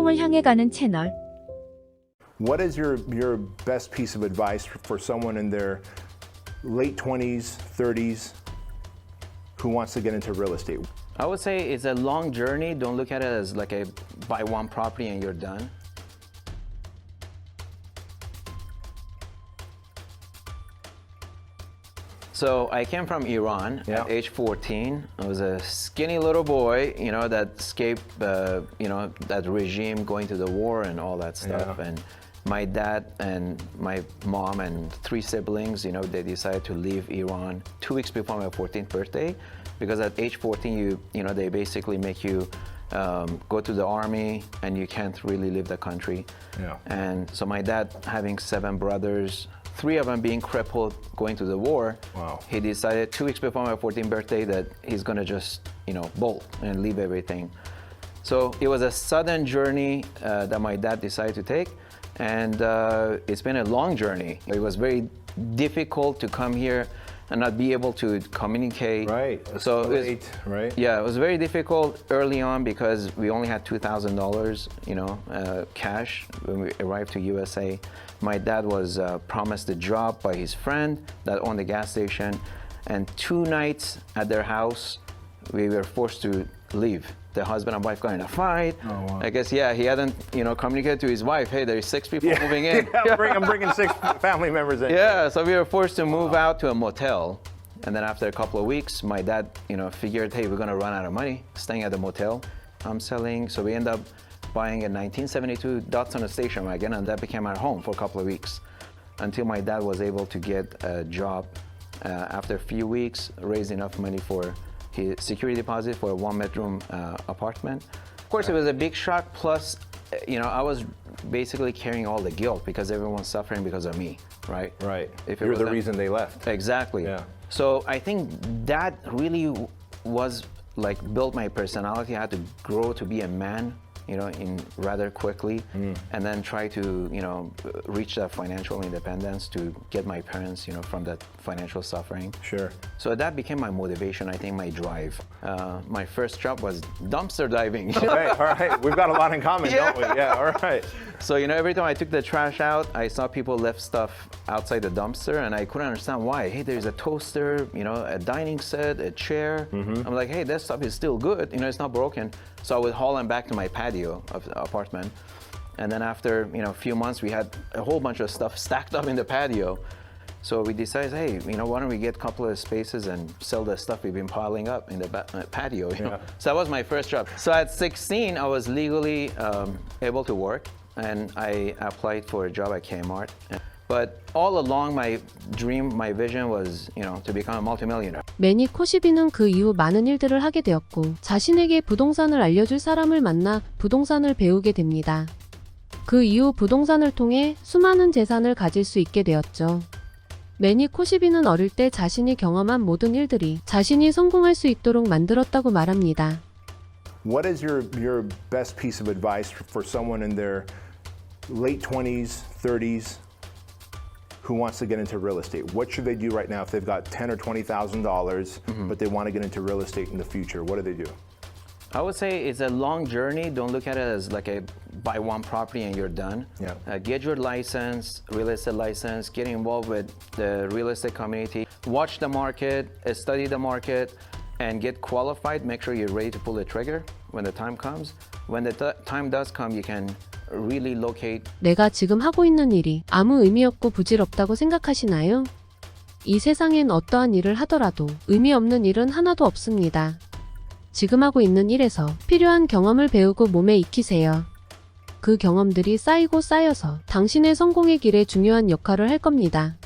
성공을 향해 가는 채널. What is your best piece of advice for someone in their late 20s, 30s who wants to get into real estate? I would say it's a long journey. Don't look at it as like a buy one property and you're done. So I came from Iran at age 14. I was a skinny little boy, you know, that escaped, you know, that regime, going to the war and all that stuff. And my dad and my mom and 3 siblings, you know, they decided to leave Iran 2 weeks before my 14th birthday, because at age 14, you know, they basically make you go to the army and you can't really leave the country. And so my dad, having 7 brothers, 3 of them being crippled going to the war, he decided 2 weeks before my 14th birthday that he's gonna just, you know, bolt and leave everything. So it was a sudden journey that my dad decided to take, and it's been a long journey. It was very difficult to come here and not be able to communicate. Right. So late, right? Yeah, it was very difficult early on because we only had $2,000, you know, cash when we arrived to USA. My dad was promised a job by his friend that owned a gas station, and 2 nights at their house, we were forced to leave. The husband and wife got in a fight. Oh, wow. I guess, yeah, he hadn't, you know, communicated to his wife, hey, there's 6 people moving in. I'm bringing 6 family members in. Yeah, so we were forced to move out to a motel. And then after a couple of weeks, my dad, you know, figured, hey, we're gonna run out of money staying at the motel. I'm selling, so we end up buying a 1972 Datsun station wagon, and that became our home for a couple of weeks until my dad was able to get a job. After a few weeks, raised enough money for his security deposit for a 1-bedroom apartment. Of course, it was a big shock. Plus, you know, I was basically carrying all the guilt because everyone's suffering because of me, right? Right. If You're the reason they left. Exactly. Yeah. So I think that really was like built my personality. I had to grow to be a man, you know, in rather quickly, and then try to, you know, reach that financial independence to get my parents, you know, from that financial suffering. Sure. So that became my motivation, I think, my drive. My first job was dumpster diving. Okay, all right. We've got a lot in common, don't we? Yeah, all right. So, you know, every time I took the trash out, I saw people left stuff outside the dumpster, and I couldn't understand why. Hey, there's a toaster, you know, a dining set, a chair. I'm like, hey, that stuff is still good. You know, it's not broken. So I would haul them back to my patio of the apartment. And then after, you know, a few months, we had a whole bunch of stuff stacked up in the patio. So we decided, hey, you know, why don't we get a couple of spaces and sell the stuff we've been piling up in the patio, you know? So that was my first job. So at 16, I was legally able to work, and I applied for a job at Kmart. But all along, my dream, my vision was, you know, to become a multimillionaire. 매니 코시빈은 그 이후 많은 일들을 하게 되었고, 자신에게 부동산을 알려줄 사람을 만나 부동산을 배우게 됩니다. 그 이후 부동산을 통해 수많은 재산을 가질 수 있게 되었죠. 매니 코시빈은 어릴 때 자신이 경험한 모든 일들이 자신이 성공할 수 있도록 만들었다고 말합니다. What is your best piece of advice for someone in their late 20s, 30s who wants to get into real estate? What should they do right now if they've got $10,000 or $20,000, but they want to get into real estate in the future? What do they do? I would say it's a long journey. Don't look at it as like a buy one property and you're done. Get your license, real estate license, get involved with the real estate community, watch the market, study the market, and get qualified. Make sure you're ready to pull the trigger when the time comes. When the time does come, you can really locate. 내가 지금 하고 있는 일이 아무 의미 없고 부질없다고 생각하시나요? 이 세상엔 어떠한 일을 하더라도 의미 없는 일은 하나도 없습니다. 지금 하고 있는 일에서 필요한 경험을 배우고 몸에 익히세요. 그 경험들이 쌓이고 쌓여서 당신의 성공의 길에 중요한 역할을 할 겁니다.